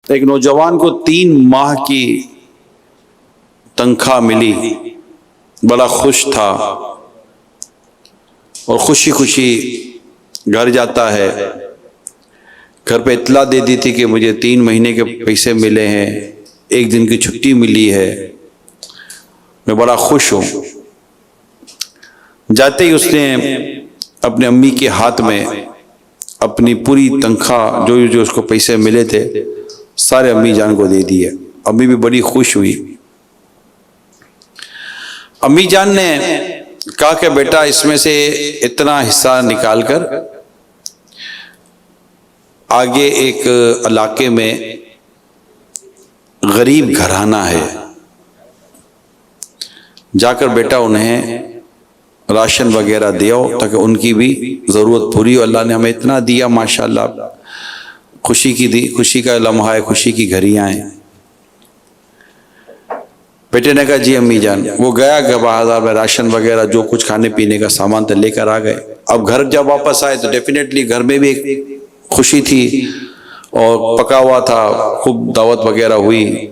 ایک نوجوان کو 3 ماہ کی تنخواہ ملی، بڑا خوش تھا اور خوشی خوشی گھر جاتا ہے. گھر پہ اطلاع دے دی تھی کہ مجھے 3 مہینے کے پیسے ملے ہیں، 1 دن کی چھٹی ملی ہے، میں بڑا خوش ہوں. جاتے ہی اس نے اپنے امی کے ہاتھ میں اپنی پوری تنخواہ جو اس کو پیسے ملے تھے سارے امی جان کو دے دیے. امی بھی بڑی خوش ہوئی. امی جان نے کہا کہ بیٹا اس میں سے اتنا حصہ نکال کر آگے ایک علاقے میں غریب گھرانہ ہے، جا کر بیٹا انہیں راشن وغیرہ دیو تاکہ ان کی بھی ضرورت پوری ہو. اللہ نے ہمیں اتنا دیا ماشاءاللہ، خوشی کا لمحہ ہے، خوشی کی گھڑیاں ہیں. بیٹے نے کہا جی امی جان. وہ گیا کہ بازار میں راشن وغیرہ جو کچھ کھانے پینے کا سامان تھا لے کر آ گئے. اب گھر جب واپس آئے تو ڈیفینیٹلی گھر میں بھی ایک خوشی تھی اور پکا ہوا تھا، خوب دعوت وغیرہ ہوئی.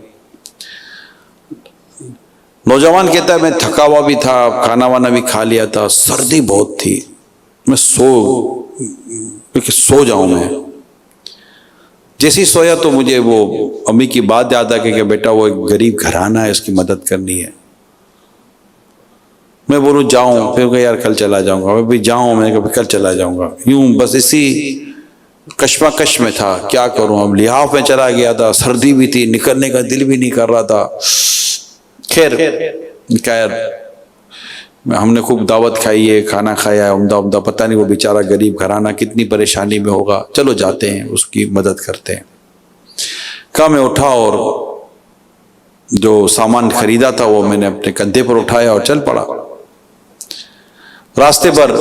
نوجوان کہتا ہے میں تھکا ہوا بھی تھا، کھانا وانا بھی کھا لیا تھا، سردی بہت تھی، میں سو جاؤں. میں جیسے ہی سویا تو مجھے وہ امی کی بات یاد آ گئی کہ بیٹا وہ ایک غریب گھرانہ ہے، اس کی مدد کرنی ہے. میں بولوں جاؤں، پھر کہ یار کل چلا جاؤں گا. میں بھی جاؤں، میں نے کہا کل چلا جاؤں گا. یوں بس اسی کشمکش میں تھا، کیا کروں. اب لحاف میں چلا گیا تھا، سردی بھی تھی، نکلنے کا دل بھی نہیں کر رہا تھا. خیر ہم نے خوب دعوت کھائی ہے، کھانا کھایا ہے عمدہ. پتہ نہیں وہ بیچارہ غریب گھرانہ کتنی پریشانی میں ہوگا، چلو جاتے ہیں اس کی مدد کرتے ہیں. کہا میں اٹھا اور جو سامان خریدا تھا وہ میں نے اپنے کندھے پر اٹھایا اور چل پڑا. راستے پر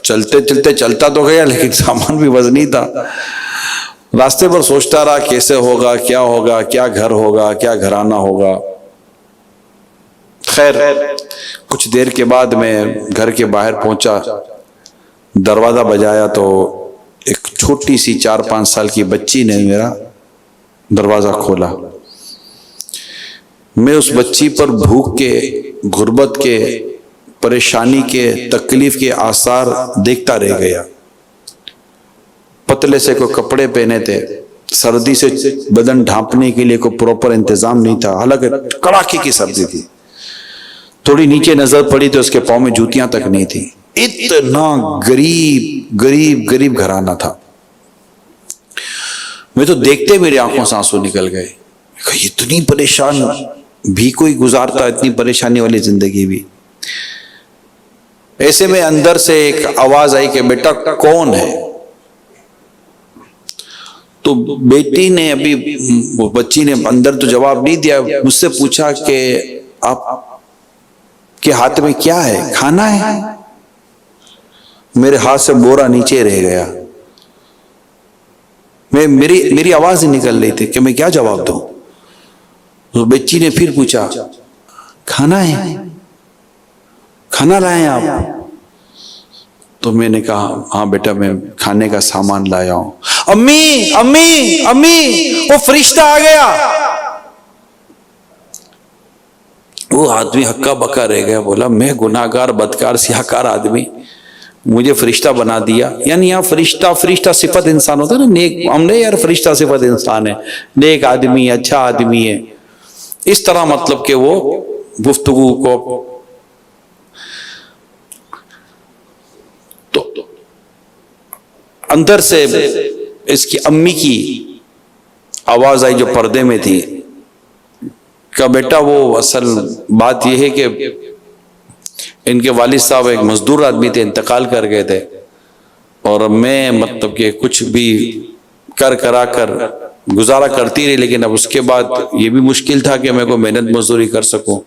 چلتا تو گیا لیکن سامان بھی وزنی تھا. راستے پر سوچتا رہا کیسے ہوگا، کیا گھر ہوگا، کیا گھرانہ ہوگا. خیر کچھ دیر کے بعد میں گھر کے باہر پہنچا، دروازہ بجایا تو ایک چھوٹی سی 4-5 سال کی بچی نے میرا دروازہ کھولا. میں اس بچی پر بھوک کے، غربت کے، پریشانی کے، تکلیف کے آثار دیکھتا رہ گیا. پتلے سے کوئی کپڑے پہنے تھے، سردی سے بدن ڈھانپنے کے لیے کوئی پراپر انتظام نہیں تھا، حالانکہ کڑاکے کی سردی تھی. تھوڑی نیچے نظر پڑی تو اس کے پاؤں میں جوتیاں تک نہیں تھی. اتنا غریب گھرانہ تھا. میں تو دیکھتے میری آنکھوں سے آنسو نکل گئے. اتنی پریشان بھی کوئی گزارتا، اتنی پریشانی والی زندگی بھی. ایسے میں اندر سے ایک آواز آئی کہ بیٹا کون ہے. تو بیٹی نے وہ بچی نے اندر تو جواب نہیں دیا، مجھ سے پوچھا کہ آپ کے ہاتھ میں کیا ہے، کھانا ہے. میرے ہاتھ سے بورا نیچے رہ گیا. میری آواز ہی نکل رہی تھی کہ میں کیا جواب دوں. تو بچی نے پھر پوچھا کھانا ہے، کھانا لائیں آپ. تو میں نے کہا ہاں بیٹا میں کھانے کا سامان لایا ہوں. امی امی امی وہ فرشتہ آ گیا. وہ آدمی ہکا بکا رہ گیا، بولا میں گناہگار، بدکار، سیاہکار آدمی، مجھے فرشتہ بنا دیا. یعنی یہاں فرشتہ صفت انسان ہوتا ہے نا، نیک. ہم نے یار فرشتہ صفت انسان ہے، نیک آدمی، اچھا آدمی ہے، اس طرح مطلب کہ وہ گفتگو کو. تو اندر سے اس کی امی کی آواز آئی جو پردے میں تھی کہ بیٹا وہ اصل بات یہ ہے کہ ان کے والد صاحب ایک مزدور آدمی تھے، انتقال کر گئے تھے، اور میں مطلب کہ کچھ بھی کرا کر گزارا کرتی رہی. لیکن اب اس کے بعد یہ بھی مشکل تھا کہ میں کوئی محنت مزدوری کر سکوں.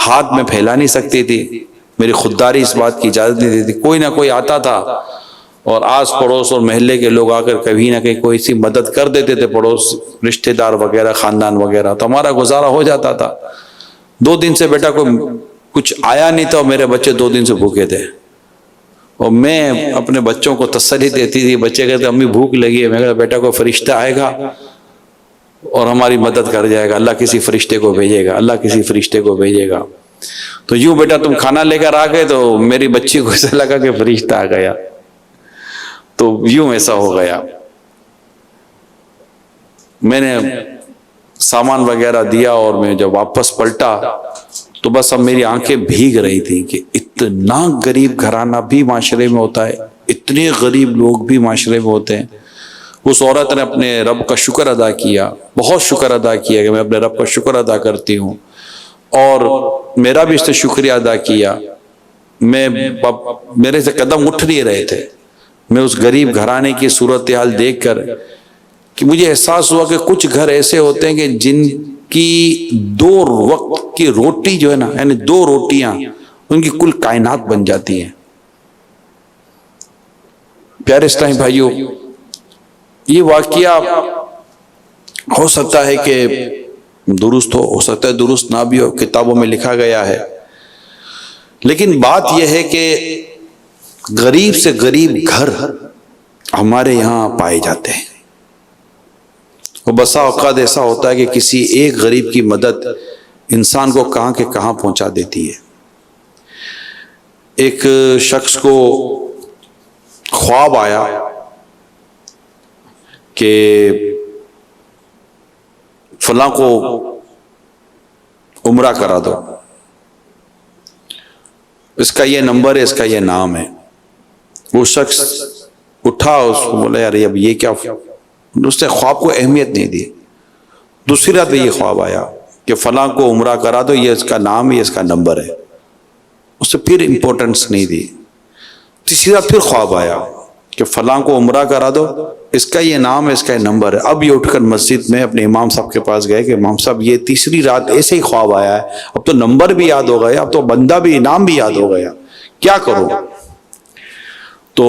ہاتھ میں پھیلا نہیں سکتی تھی، میری خودداری اس بات کی اجازت نہیں دیتی. کوئی نہ کوئی آتا تھا اور آس پڑوس اور محلے کے لوگ آ کر کبھی نہ کہیں کوئی سی مدد کر دیتے تھے، پڑوس رشتہ دار وغیرہ، خاندان وغیرہ، تو ہمارا گزارا ہو جاتا تھا. 2 دن سے بیٹا کوئی کچھ آیا نہیں تھا اور میرے بچے 2 دن سے بھوکے تھے. اور میں اپنے بچوں کو تسلی دیتی تھی. بچے کہتے امی بھوک لگی ہے. میں کہتا بیٹا کوئی فرشتہ آئے گا اور ہماری مدد کر جائے گا، اللہ کسی فرشتے کو بھیجے گا، اللہ کسی فرشتے کو بھیجے گا۔ تو یوں بیٹا تم کھانا لے کر آ گئے تو میری بچی کو ایسا لگا کہ فرشتہ آ گیا، تو یوں ایسا ہو گیا۔ میں نے سامان وغیرہ دیا اور میں جب واپس پلٹا تو بس اب میری آنکھیں بھیگ رہی تھی کہ اتنا غریب گھرانہ بھی معاشرے میں ہوتا ہے، اتنے غریب لوگ بھی معاشرے میں ہوتے ہیں۔ اس عورت نے اپنے رب کا شکر ادا کیا، بہت شکر ادا کیا کہ میں اپنے رب کا شکر ادا کرتی ہوں، اور میرا بھی اس نے شکریہ ادا کیا۔ میرے سے قدم اٹھ نہیں رہے تھے، میں اس غریب گھرانے کی صورتحال دیکھ کر کہ مجھے احساس ہوا کہ کچھ گھر ایسے ہوتے ہیں کہ جن کی 2 وقت کی روٹی جو ہے نا، یعنی 2 روٹیاں ان کی کل کائنات بن جاتی ہیں۔ پیارے اسلامی بھائیوں، یہ واقعہ ہو سکتا ہے کہ درست ہو سکتا ہے درست نہ بھی ہو، کتابوں میں لکھا گیا ہے، لیکن بات یہ ہے کہ غریب سے غریب گھر ہمارے یہاں پائے جاتے ہیں۔ وہ بسا اوقات ایسا ہوتا ہے کہ کسی ایک غریب کی مدد انسان کو کہاں کے کہاں پہنچا دیتی ہے۔ ایک شخص کو خواب آیا کہ فلاں کو عمرہ کرا دو، اس کا یہ نمبر ہے، اس کا یہ نام ہے۔ وہ شخص اٹھا، اس کو بولا یار اب یہ کیا، اس نے خواب کو اہمیت نہیں دی۔ دوسری رات میں یہ خواب آیا کہ فلاں کو عمرہ کرا دو، یہ اس کا نام ہے، یہ اس کا نمبر ہے، اس نے پھر امپورٹنس نہیں دی۔ تیسری رات پھر خواب آیا کہ فلاں کو عمرہ کرا دو، اس کا یہ نام ہے، اس کا یہ نمبر ہے۔ اب یہ اٹھ کر مسجد میں اپنے امام صاحب کے پاس گئے کہ امام صاحب یہ تیسری رات ایسے ہی خواب آیا ہے، اب تو نمبر بھی یاد ہو گیا، اب تو بندہ بھی، نام بھی یاد ہو گیا، کیا کروں؟ تو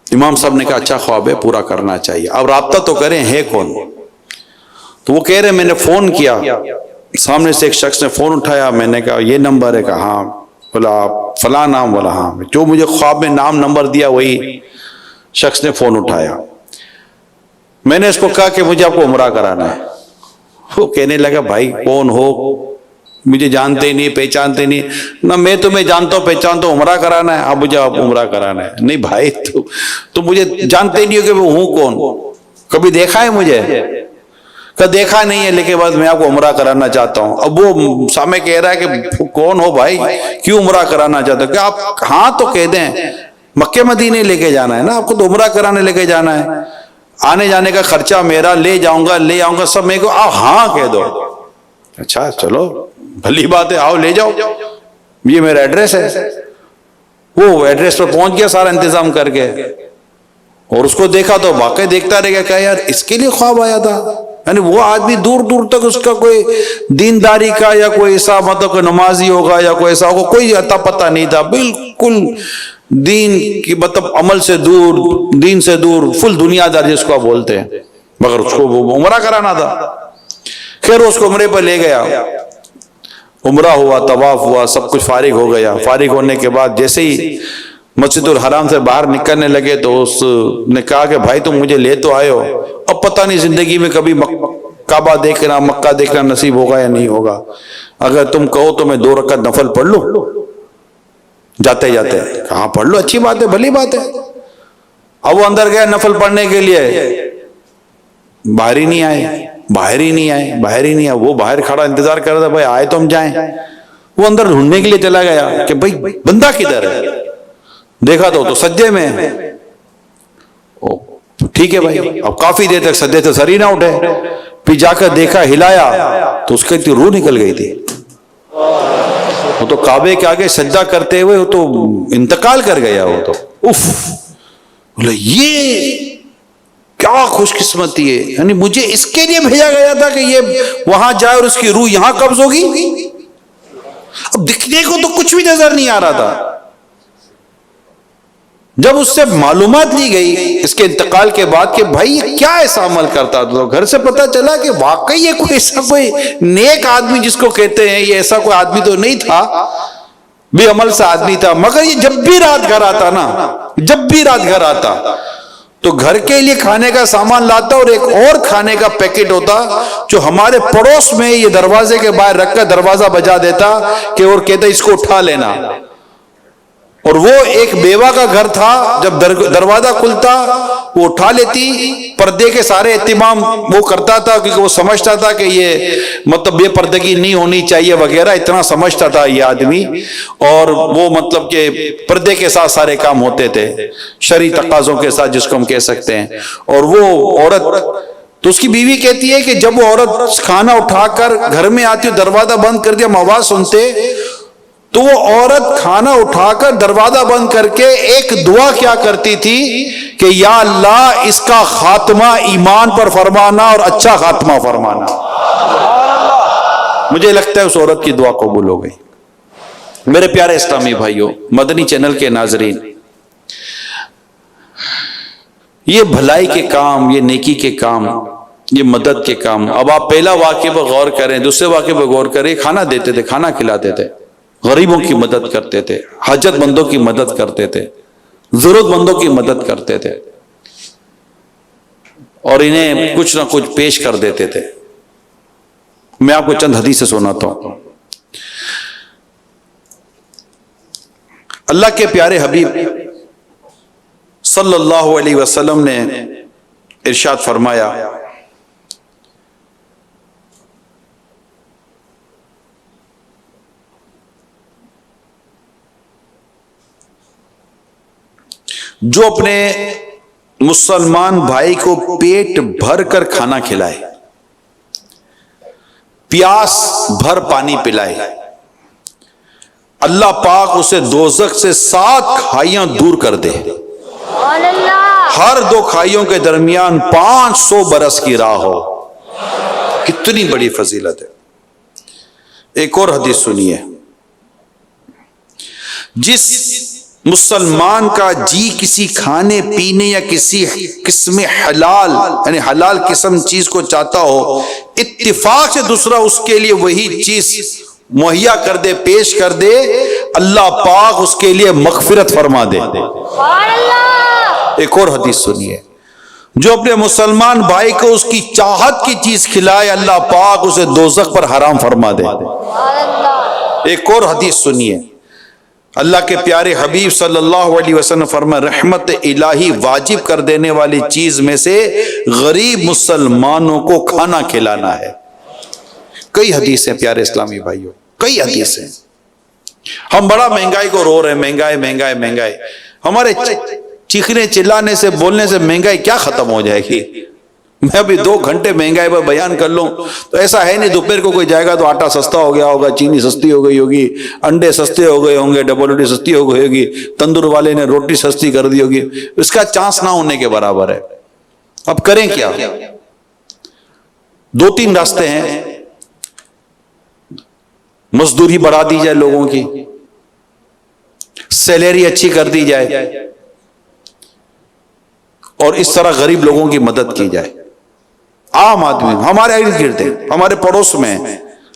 امام صاحب نے کہا اچھا خواب ہے، پورا کرنا چاہیے، اب رابطہ تو کریں، ہے کون؟ تو وہ کہہ رہے میں نے فون کیا، سامنے سے ایک شخص نے فون اٹھایا، میں نے کہا یہ نمبر ہے؟ کہا ہاں۔ بولا فلاں نام؟ بولا ہاں۔ جو مجھے خواب میں نام نمبر دیا وہی شخص نے فون اٹھایا۔ میں نے اس کو کہا کہ مجھے آپ کو عمرہ کرانا ہے۔ وہ کہنے لگا بھائی کون ہو، مجھے جانتے ہی نہیں، پہچانتے نہیں، نہ میں تمہیں جانتا ہوں پہچانتا ہوں، عمرہ کرانا ہے؟ اب مجھے آپ عمرہ کرانا ہے؟ نہیں بھائی تو مجھے جانتے ہی نہیں ہو کہ میں ہوں کون، کبھی دیکھا ہے مجھے؟ کہ دیکھا نہیں ہے، لیکن بعد میں آپ کو عمرہ کرانا چاہتا ہوں۔ اب وہ سامنے کہہ رہا ہے کہ کون ہو بھائی، کیوں عمرہ کرانا چاہتا ہوں؟ کہ آپ ہاں تو کہہ دیں، مکہ مدینے لے کے جانا ہے نا آپ کو، تو عمرہ کرانے لے کے جانا ہے، آنے جانے کا خرچہ میرا، لے جاؤں گا لے آؤں گا سب میرے کو، آپ ہاں کہہ دو۔ اچھا چلو بھلی بات ہے، آؤ لے جاؤ، یہ میرا ایڈریس ہے۔ وہ ایڈریس پر پہنچ گیا سارا انتظام کر کے، اور اس کو دیکھا تو واقعی دیکھتا رہ گیا کہ یار اس کے لیے خواب آیا تھا۔ یعنی وہ آدمی دور دور تک اس کا کوئی دینداری کا یا کوئی ایسا مطلب کہ نمازی ہوگا یا کوئی ایسا ہوگا، کوئی اتا پتہ نہیں تھا، بالکل دین کی مطلب عمل سے دور، دین سے دور، فل دنیا دار جس کو آپ بولتے ہیں، مگر اس کو وہ عمرہ کرانا تھا۔ خیر اس کو عمرے پر لے گیا، عمرہ ہوا، طواف ہوا، سب کچھ فارغ ہو گیا۔ فارغ ہونے کے بعد جیسے ہی مسجد الحرام سے باہر نکلنے لگے تو اس نے کہا کہ بھائی تم مجھے لے تو آئے ہو، اب پتہ نہیں زندگی میں کبھی کعبہ دیکھنا، مکہ دیکھنا نصیب ہوگا یا نہیں ہوگا، اگر تم کہو تو میں 2 رکعت نفل پڑھ لوں جاتے جاتے۔ کہاں پڑھ لو، اچھی بات ہے، بھلی بات ہے۔ اب وہ اندر گیا نفل پڑھنے کے لیے، باہر ہی نہیں آئے، باہر ہی نہیں آئے، باہر ہی نہیں آئے۔ وہ باہر کھڑا انتظار کر رہا تھا، بھائی آئے تو ہم جائیں۔ وہ اندر ڈھونڈنے کے لیے چلا گیا کہ بھائی بندہ کدھر ہے، دیکھا تو سجدے میں۔ ٹھیک ہے بھائی، اب کافی دیر تک سجدے سے سر ہی نہ اٹھے، پھر جا کر دیکھا، ہلایا تو اس کی روح نکل گئی تھی۔ وہ تو کعبے کے آگے سجدہ کرتے ہوئے وہ تو انتقال کر گیا، وہ تو اف، بولے یہ کیا خوش قسمتی ہے، یعنی مجھے اس کے لیے بھیجا گیا تھا کہ یہ وہاں جائے اور اس کی روح یہاں قبض ہوگی۔ اب دکھنے کو تو کچھ بھی نظر نہیں آ رہا تھا۔ جب اس سے معلومات لی گئی اس کے انتقال کے بعد کہ بھائی یہ کیا ایسا عمل کرتا تھا، تو گھر سے پتا چلا کہ واقعی یہ کوئی ایسا کوئی نیک آدمی جس کو کہتے ہیں، یہ ایسا کوئی آدمی تو نہیں تھا، بے عمل سا آدمی تھا، مگر یہ جب بھی رات گھر آتا نا، جب بھی رات گھر آتا تو گھر کے لیے کھانے کا سامان لاتا اور ایک اور کھانے کا پیکٹ ہوتا جو ہمارے پڑوس میں یہ دروازے کے باہر رکھ کر دروازہ بجا دیتا کہ اور کہتا اس کو اٹھا لینا. اور وہ ایک بیوہ کا گھر تھا، جب دروازہ کھلتا وہ اٹھا لیتی، پردے کے سارے اہتمام وہ کرتا تھا کیونکہ وہ سمجھتا تھا کہ یہ مطلب بے پردگی نہیں ہونی چاہیے وغیرہ، اتنا سمجھتا تھا یہ آدمی. اور وہ مطلب کہ پردے کے ساتھ سارے کام ہوتے تھے، شرعی تقاضوں کے ساتھ جس کو ہم کہہ سکتے ہیں. اور وہ عورت، تو اس کی بیوی کہتی ہے کہ جب وہ عورت کھانا اٹھا کر گھر میں آتی، دروازہ بند کر دیا، ہم آواز سنتے، تو وہ عورت کھانا اٹھا کر دروازہ بند کر کے ایک دعا کیا کرتی تھی کہ یا اللہ اس کا خاتمہ ایمان پر فرمانا اور اچھا خاتمہ فرمانا. مجھے لگتا ہے اس عورت کی دعا قبول ہو گئی. میرے پیارے اسلامی بھائیوں، مدنی چینل کے ناظرین، یہ بھلائی کے کام، یہ نیکی کے کام، یہ مدد کے کام. اب آپ پہلا واقعے پر غور کریں، دوسرے واقعے پر غور کریں. کھانا دیتے تھے، کھانا کھلاتے تھے، غریبوں کی مدد کرتے تھے، حاجت مندوں کی مدد کرتے تھے، ضرورت مندوں کی مدد کرتے تھے، اور انہیں کچھ نہ کچھ پیش کر دیتے تھے. میں آپ کو چند حدیثیں سناتا ہوں. اللہ کے پیارے حبیب صلی اللہ علیہ وسلم نے ارشاد فرمایا، جو اپنے مسلمان بھائی کو پیٹ بھر کر کھانا کھلائے، پیاس بھر پانی پلائے، اللہ پاک اسے دوزخ سے 7 کھائیاں دور کر دے. ہر 2 کھائیوں کے درمیان 500 برس کی راہ ہو. کتنی بڑی فضیلت ہے. ایک اور حدیث سنیے، جس مسلمان کا جی کسی کھانے پینے یا کسی قسم حلال یعنی حلال قسم چیز کو چاہتا ہو، اتفاق سے دوسرا اس کے لیے وہی چیز مہیا کر دے، پیش کر دے، اللہ پاک اس کے لیے مغفرت فرما دے. ایک اور حدیث سنیے، جو اپنے مسلمان بھائی کو اس کی چاہت کی چیز کھلائے، اللہ پاک اسے دوزخ پر حرام فرما دے. ایک اور حدیث سنیے، اللہ کے پیارے حبیب صلی اللہ علیہ وسلم فرمائے، رحمت الہی واجب کر دینے والی چیز میں سے غریب مسلمانوں کو کھانا کھلانا ہے. کئی حدیثیں پیارے اسلامی بھائیوں، کئی حدیثیں. ہم بڑا مہنگائی کو رو رہے ہیں، مہنگائی مہنگائی مہنگائی. ہمارے چیخنے چلانے سے، بولنے سے مہنگائی کیا ختم ہو جائے گی؟ میں ابھی 2 گھنٹے مہنگائی پر بیان کر لوں تو ایسا ہے نہیں دوپہر کو کوئی جائے گا تو آٹا سستا ہو گیا ہوگا، چینی سستی ہو گئی ہوگی، انڈے سستے ہو گئے ہوں گے، ڈبل روٹی سستی ہو گئی ہوگی، تندور والے نے روٹی سستی کر دی ہوگی. اس کا چانس نہ ہونے کے برابر ہے. اب کریں کیا؟ 2-3 راستے ہیں. مزدوری بڑھا دی جائے، لوگوں کی سیلری اچھی کر دی جائے، اور اس طرح غریب لوگوں کی مدد کی جائے. عام آدمی ہمارے ارد گرد ہیں، ہمارے پڑوس میں،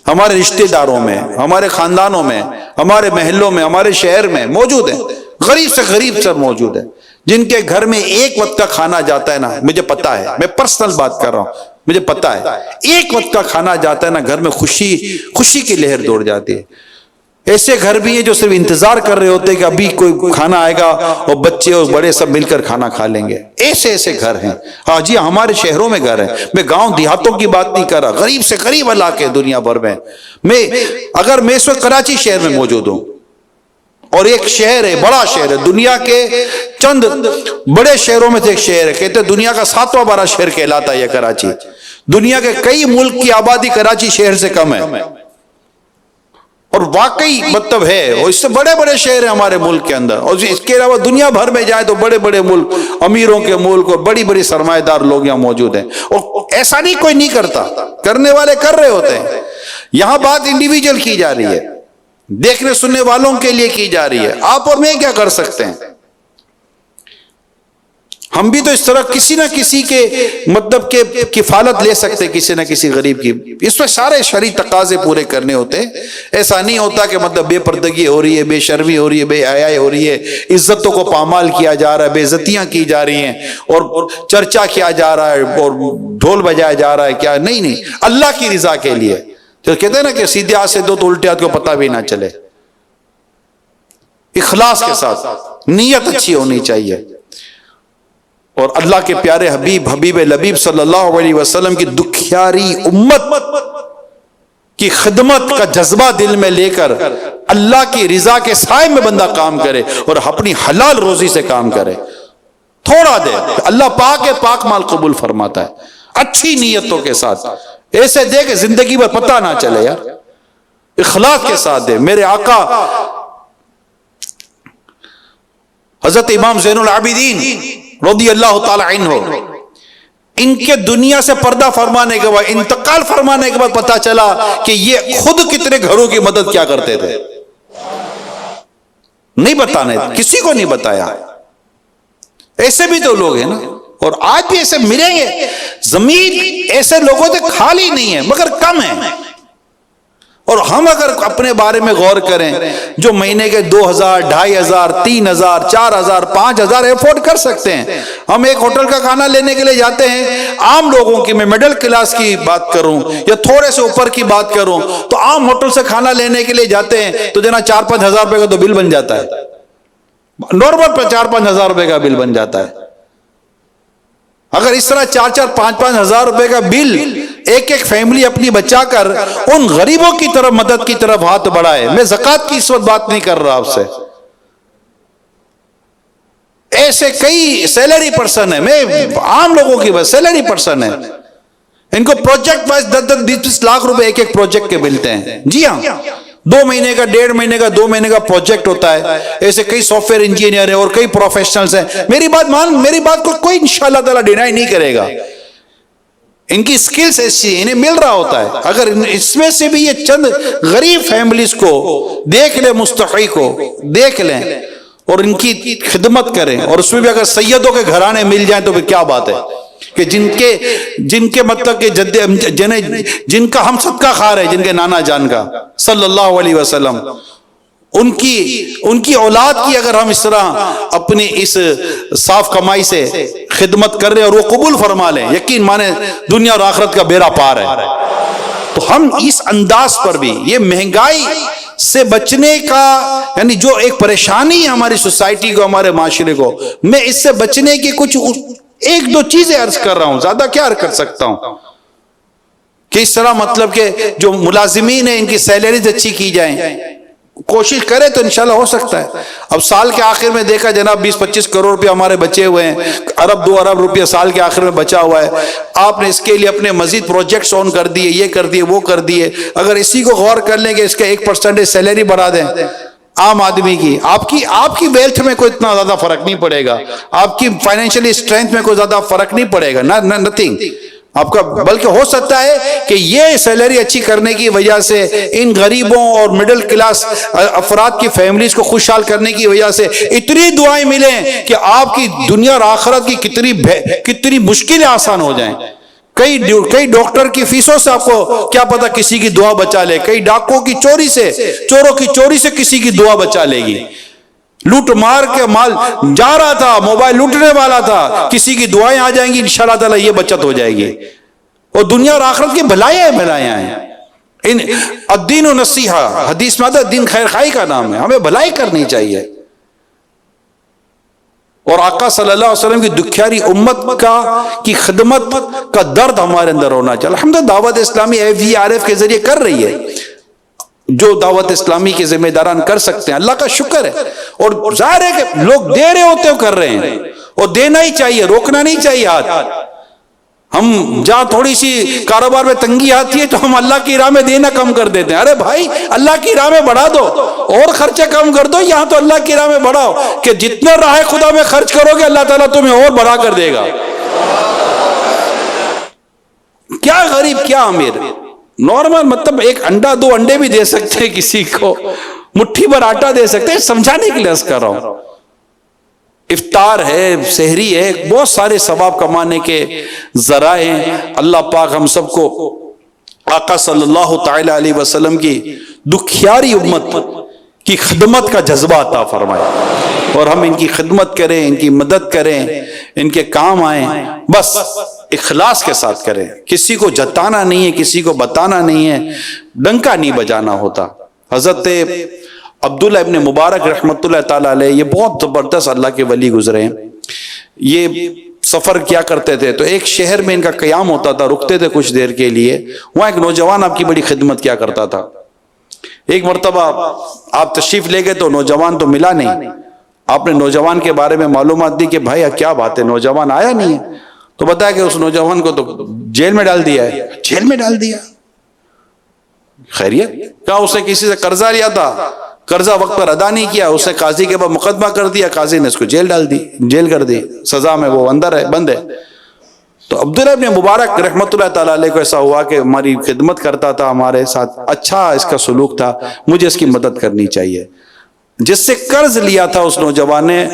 ہمارے رشتہ داروں میں، ہمارے خاندانوں میں، ہمارے محلوں میں، ہمارے شہر میں موجود ہیں. غریب سے غریب سب موجود ہیں جن کے گھر میں ایک وقت کا کھانا جاتا ہے نا. مجھے پتا ہے، میں پرسنل بات کر رہا ہوں، مجھے پتا ہے ایک وقت کا کھانا جاتا ہے نا، گھر میں خوشی کی لہر دوڑ جاتی ہے. ایسے گھر بھی ہیں جو صرف انتظار کر رہے ہوتے ہیں کہ ابھی کوئی کھانا آئے گا اور بچے اور بڑے سب مل کر کھانا کھا لیں گے. ایسے گھر ہیں. ہاں جی، ہمارے شہروں میں گھر ہیں. میں گاؤں دیہاتوں کی بات نہیں کر رہا، غریب سے غریب علاقے دنیا بھر میں. اگر میں اس وقت کراچی شہر میں موجود ہوں، اور ایک شہر ہے، بڑا شہر ہے، دنیا کے چند بڑے شہروں میں سے ایک شہر ہے، کہتے ہیں دنیا کا 7واں بڑا شہر کہلاتا ہے یہ کراچی. دنیا کے کئی ملک کی آبادی کراچی شہر سے کم ہے، اور واقعی مطلب ہے، اور اس سے بڑے بڑے شہر ہیں ہمارے ملک کے اندر. اور اس کے علاوہ دنیا بھر میں جائیں تو بڑے بڑے ملک، امیروں کے ملک، اور بڑی بڑی سرمایہ دار لوگ یہاں موجود ہیں. اور ایسا نہیں کوئی نہیں کرتا، کرنے والے کر رہے ہوتے ہیں. یہاں بات انڈیویجول کی جا رہی ہے، دیکھنے سننے والوں کے لیے کی جا رہی ہے. آپ اور میں کیا کر سکتے ہیں؟ ہم بھی تو اس طرح کسی نہ کسی کے مطلب کہ کفالت لے سکتے کسی نہ کسی غریب کی. اس میں سارے شرعی تقاضے پورے کرنے ہوتے ہیں. ایسا نہیں ہوتا کہ مطلب بے پردگی ہو رہی ہے, بے شرمی ہو رہی ہے, بے حیائی ہو رہی ہے, عزتوں کو پامال کیا جا رہا ہے, بے عزتیاں کی جا رہی ہیں اور چرچا کیا جا رہا ہے اور ڈھول بجایا جا رہا ہے. کیا نہیں, اللہ کی رضا کے لیے. جو کہتے ہیں نا کہ سیدھے ہاتھ سے دو تو الٹے ہاتھ کو پتہ بھی نہ چلے. اخلاص کے ساتھ, نیت اچھی ہونی چاہیے. اور اللہ کے پیارے حبیب لبیب صلی اللہ علیہ وسلم کی دکھیاری امت کی خدمت کا جذبہ دل میں لے کر اللہ کی رضا کے سائے میں بندہ کام کرے اور اپنی حلال روزی سے کام کرے. تھوڑا دے, اللہ پاک مال قبول فرماتا ہے. اچھی نیتوں کے ساتھ, ایسے دے کہ زندگی میں پتہ نہ چلے یار. اخلاص کے ساتھ دے. میرے آقا حضرت امام زین العابدین رضی اللہ تعالی عنہ, ان کے دنیا سے پردہ فرمانے کے بعد, انتقال فرمانے کے بعد پتا چلا کہ یہ خود کتنے گھروں کی مدد کیا کرتے تھے. نہیں بتانے, کسی کو نہیں بتایا. ایسے بھی تو لوگ ہیں نا, اور آج بھی ایسے ملیں گے. زمین ایسے لوگوں سے خالی نہیں ہے مگر کم ہے. اور ہم اگر اپنے بارے میں غور کریں, جو مہینے کے 2000, 2500, 3000, 4000, 5000 ایفورڈ کر سکتے ہیں, ہم ایک ہوٹل کا کھانا لینے کے لیے جاتے ہیں. عام لوگوں کی, میں مڈل کلاس کی بات کروں یا تھوڑے سے اوپر کی بات کروں, تو عام ہوٹل سے کھانا لینے کے لیے جاتے ہیں تو جناب 4-5 ہزار روپے کا تو بل بن جاتا ہے. نارمل پہ 4-5 ہزار روپے کا بل بن جاتا ہے. اگر اس طرح 4-4, 5-5 ہزار روپے کا بل ایک فیملی اپنی بچا کر ان غریبوں کی طرف, مدد کی طرف ہاتھ بڑھائے. میں زکوٰۃ کی اس وقت بات نہیں کر رہا آپ سے, ایسے کئی سیلری پرسن ہیں, میں عام لوگوں کی بات, سیلری پرسن ہیں, ان کو پروجیکٹ وائز 10-20 لاکھ روپے ایک پروجیکٹ کے ملتے ہیں. جی ہاں, 2 مہینے کا, 1.5 مہینے کا, 2 مہینے کا پروجیکٹ ہوتا ہے. ایسے کئی سافٹ ویئر انجینئر ہیں اور کئی پروفیشنلز ہیں. میری بات کو کوئی انشاءاللہ تعالی ڈینائی نہیں کرے گا. ان کی سکلز ایسی ہیں, انہیں مل رہا ہوتا ہے. اگر اس میں سے بھی یہ چند غریب فیملیز کو دیکھ لیں, مستحق کو دیکھ لیں اور ان کی خدمت کریں, اور اس میں بھی اگر سیدوں کے گھرانے مل جائیں تو پھر کیا بات ہے کہ جن کے مطلب کہ جن کا ہم صدقہ خار ہے, جن کے نانا جان کا صلی اللہ علیہ وسلم, ان کی اولاد کی اگر ہم اس طرح اپنی اس صاف کمائی سے خدمت کر رہے ہیں اور وہ قبول فرما لیں, یقین مانے دنیا اور آخرت کا بیڑا پار ہے. تو ہم اس انداز پر بھی, یہ مہنگائی سے بچنے کا, یعنی جو ایک پریشانی ہے ہماری سوسائٹی کو, ہمارے معاشرے کو, میں اس سے بچنے کی کچھ 1-2 چیزیں عرض کر رہا ہوں, زیادہ کیا کر سکتا ہوں. کہ اس طرح مطلب کہ جو ملازمین ہیں ان کی سیلریز اچھی کی جائیں, کوشش کرے تو انشاءاللہ ہو سکتا ہے. اب سال کے آخر میں دیکھا جناب 20-25 کروڑ روپے ہمارے بچے ہوئے ہیں, 1-2 ارب روپیہ سال کے آخر میں بچا ہوا ہے. آپ نے اس کے لیے اپنے مزید پروجیکٹس آن کر دیے, یہ کر دیے, وہ کر دیے. اگر اسی کو غور کر لیں کہ اس کا 1% سیلری بڑھا دیں عام آدمی کی, آپ کی ویلتھ میں کوئی اتنا زیادہ فرق نہیں پڑے گا, آپ کی فائنینشلی اسٹرینتھ میں کوئی زیادہ فرق نہیں پڑے گا, نتھنگ آپ کا. بلکہ ہو سکتا ہے کہ یہ سیلری اچھی کرنے کی وجہ سے ان غریبوں اور مڈل کلاس افراد کی فیملیز کو خوشحال کرنے کی وجہ سے اتنی دعائیں ملیں کہ آپ کی دنیا اور آخرت کی کتنی مشکلیں آسان ہو جائیں. کئی ڈاکٹر کی فیسوں سے آپ کو کیا پتا کسی کی دعا بچا لے, کئی ڈاکوں کی چوروں کی چوری سے کسی کی دعا بچا لے گی. لوٹ مار کے مال جا رہا تھا, موبائل لوٹنے والا تھا, کسی کی دعائیں آ جائیں گی, انشاءاللہ تعالی یہ بچت ہو جائے گی. اور دنیا اور آخرت کی بھلائیاں ہیں. الدین و نصیحہ, حدیث میں آتا ہے دین خیر خواہی کا نام ہے, ہمیں بھلائی کرنی چاہیے. اور آقا صلی اللہ علیہ وسلم کی دکھیاری امت کی خدمت کا درد ہمارے اندر ہونا چاہیے. الحمدللہ دعوت اسلامی FGRF کے ذریعے کر رہی ہے جو دعوت اسلامی کے ذمہ داران کر سکتے ہیں, اللہ کا شکر ہے. اور ظاہر ہے کہ لوگ دے رہے ہوتے ہیں کر رہے ہیں, اور دینا ہی چاہیے, روکنا نہیں چاہیے ہاتھ. ہم جہاں تھوڑی سی کاروبار میں تنگی آتی ہے تو ہم اللہ کی راہ میں دینا کم کر دیتے ہیں. ارے بھائی اللہ کی راہ میں بڑھا دو اور خرچہ کم کر دو, یہاں تو اللہ کی راہ میں بڑھاؤ کہ جتنے راہ خدا میں خرچ کرو گے اللہ تعالیٰ تمہیں اور بڑھا کر دے گا. کیا غریب کیا امیر, نارمل مطلب 1 انڈا 2 انڈے بھی دے سکتے ہیں, کسی کو مٹھی بھر آٹا دے سکتے ہیں, سمجھانے کے لیے عرض کر رہا ہوں. افطار ہے، سحری ہے، بہت سارے ثواب کمانے کے ذرائع ہیں۔ اللہ پاک ہم سب کو آقا صلی اللہ تعالی علیہ وسلم کی دکھیاری امت کی خدمت کا جذبہ عطا فرمائے، اور ہم ان کی خدمت کریں، ان کی مدد کریں، ان کے کام آئیں، بس اخلاص کے ساتھ کریں۔ کسی کو جتانا نہیں ہے، کسی کو بتانا نہیں ہے، ڈنکا نہیں بجانا ہوتا۔ حضرت عبداللہ ابن مبارک رحمۃ اللہ تعالی علیہ، یہ بہت زبردست اللہ کے ولی گزرے ہیں۔ یہ سفر کیا کرتے تھے تو ایک شہر میں ان کا قیام ہوتا تھا، رکتے تھے کچھ دیر کے لیے، وہاں ایک نوجوان آپ کی بڑی خدمت کیا کرتا تھا۔ ایک مرتبہ آپ تشریف لے گئے تو نوجوان تو ملا نہیں، آپ نے نوجوان کے بارے میں معلومات دی کہ بھائی کیا بات ہے، نوجوان آیا نہیں ہے، تو بتایا کہ اس نوجوان کو تو جیل میں ڈال دیا ہے۔ جیل میں ڈال دیا؟ خیریت؟ کہا اس نے کسی سے قرضہ لیا تھا، قرضہ وقت پر ادا نہیں کیا، اس نے قاضی کے بعد مقدمہ کر دیا، قاضی نے اس کو جیل ڈال دی، جیل کر دی، سزا میں وہ اندر ہے، بند ہے۔ تو عبداللہ ابن مبارک رحمۃ اللہ تعالیٰ علیہ کو ایسا ہوا کہ ہماری خدمت کرتا تھا، ہمارے ساتھ اچھا اس کا سلوک تھا، مجھے اس کی مدد کرنی چاہیے۔ جس سے قرض لیا تھا اس نوجوان نے،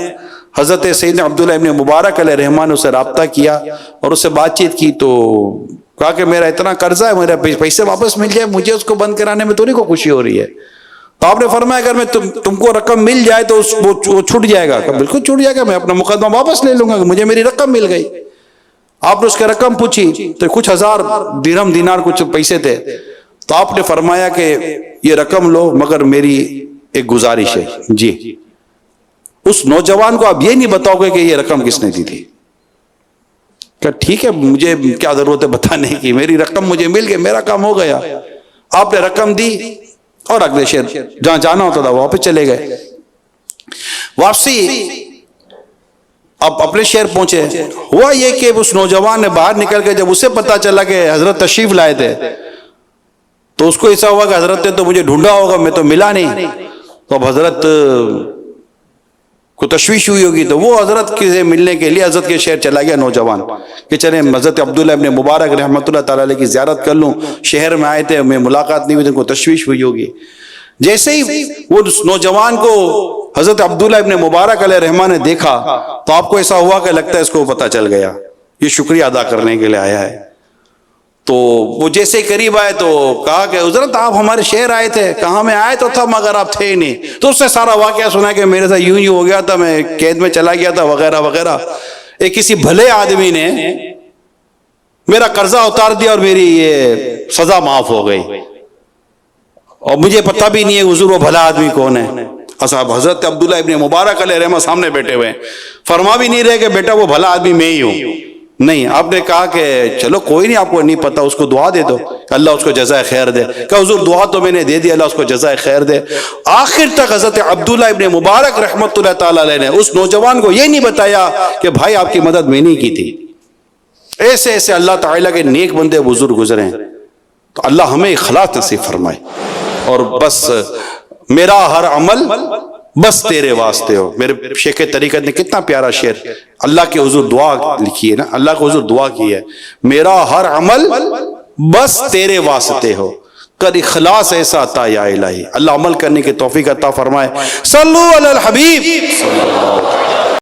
حضرت سیدنا عبداللہ ابن مبارک علیہ رحمٰن نے اسے رابطہ کیا اور اس سے بات چیت کی، تو کہا کہ میرا اتنا قرضہ ہے، میرے پیسے واپس مل جائے، مجھے اس کو بند کرانے میں تھوڑی کو خوشی ہو رہی ہے۔ تو آپ نے فرمایا اگر میں تم کو رقم مل جائے تو وہ چھوٹ جائے گا۔ کہ بالکل چھوٹ جائے گا، میں اپنا مقدمہ واپس لے لوں گا، مجھے میری رقم مل گئی۔ آپ نے اس کے رقم پوچھی تو کچھ ہزار درہم دینار کچھ پیسے تھے، تو آپ نے فرمایا کہ یہ رقم لو، مگر میری ایک گزارش ہے۔ جی؟ اس نوجوان کو آپ یہ نہیں بتاؤ گے کہ یہ رقم کس نے دی تھی؟ کہ ٹھیک ہے، مجھے کیا ضرورت ہے بتانے کی، میری رقم مجھے مل گئی، میرا کام ہو گیا۔ آپ نے رقم دی اور اگلے شہر جہاں جانا ہوتا تھا وہاں پہ چلے گئے۔ واپسی اب اپنے شہر پہنچے، ہوا یہ کہ اس نوجوان نے باہر نکل کے جب اسے پتا چلا کہ حضرت تشریف لائے تھے تو اس کو ایسا ہوا کہ حضرت نے تو مجھے ڈھونڈا ہوگا، میں تو ملا نہیں۔ تو اب حضرت کو تشویش ہوئی ہوگی، تو وہ حضرت سے ملنے کے لیے حضرت کے شہر چلا گیا نوجوان کہ چلیں حضرت عبداللہ ابن مبارک رحمۃ اللہ تعالیٰ علیہ کی زیارت کر لوں، شہر میں آئے تھے، میں ملاقات نہیں ہوئی، ان کو تشویش ہوئی ہوگی۔ جیسے ہی وہ نوجوان کو حضرت عبداللہ ابن مبارک علیہ رحمٰن نے دیکھا تو آپ کو ایسا ہوا کہ لگتا ہے اس کو پتہ چل گیا، یہ شکریہ ادا کرنے کے لیے آیا ہے۔ تو وہ جیسے ہی قریب آئے تو کہا کہ حضرت آپ ہمارے شہر آئے تھے؟ کہاں میں آئے تو تھا مگر آپ تھے ہی نہیں۔ تو اس سے سارا واقعہ سنا کہ میرے ساتھ یوں ہو گیا تھا، میں قید میں چلا گیا تھا وغیرہ وغیرہ۔ ایک کسی بھلے آدمی نے میرا قرضہ اتار دیا اور میری یہ سزا معاف ہو گئی، اور مجھے پتہ بھی نہیں ہے حضور وہ بھلا آدمی کون ہے۔ اصحاب حضرت عبداللہ ابن مبارک علیہ رحمہ سامنے بیٹھے ہوئے ہیں، فرما بھی نہیں رہے کہ بیٹا وہ بھلا آدمی میں ہی ہوں۔ نہیں، آپ نے کہا کہ چلو کوئی نہیں، آپ کو نہیں پتا، اس کو دعا دے دو، اللہ اس کو جزائے خیر دے۔ کہ حضور دعا تو میں نے دے دی، اللہ اس کو جزائے خیر دے۔ آخر تک حضرت عبداللہ ابن مبارک رحمۃ اللہ تعالیٰ علیہ نے اس نوجوان کو یہ نہیں بتایا کہ بھائی آپ کی مدد میں نہیں کی تھی۔ ایسے ایسے اللہ تعالیٰ کے نیک بندے بزرگ گزرے ہیں، تو اللہ ہمیں اخلاص نصیب فرمائے۔ اور بس میرا ہر عمل بس تیرے واسطے ہو۔ میرے شیخ طریقت نے کتنا پیارا شعر اللہ کے حضور دعا لکھی ہے نا، اللہ کے حضور دعا کی ہے، میرا ہر عمل بس تیرے واسطے ہو، کر اخلاص ایسا عطا یا الہی۔ اللہ عمل کرنے کی توفیق عطا فرمائے۔ صلو علی الحبیب۔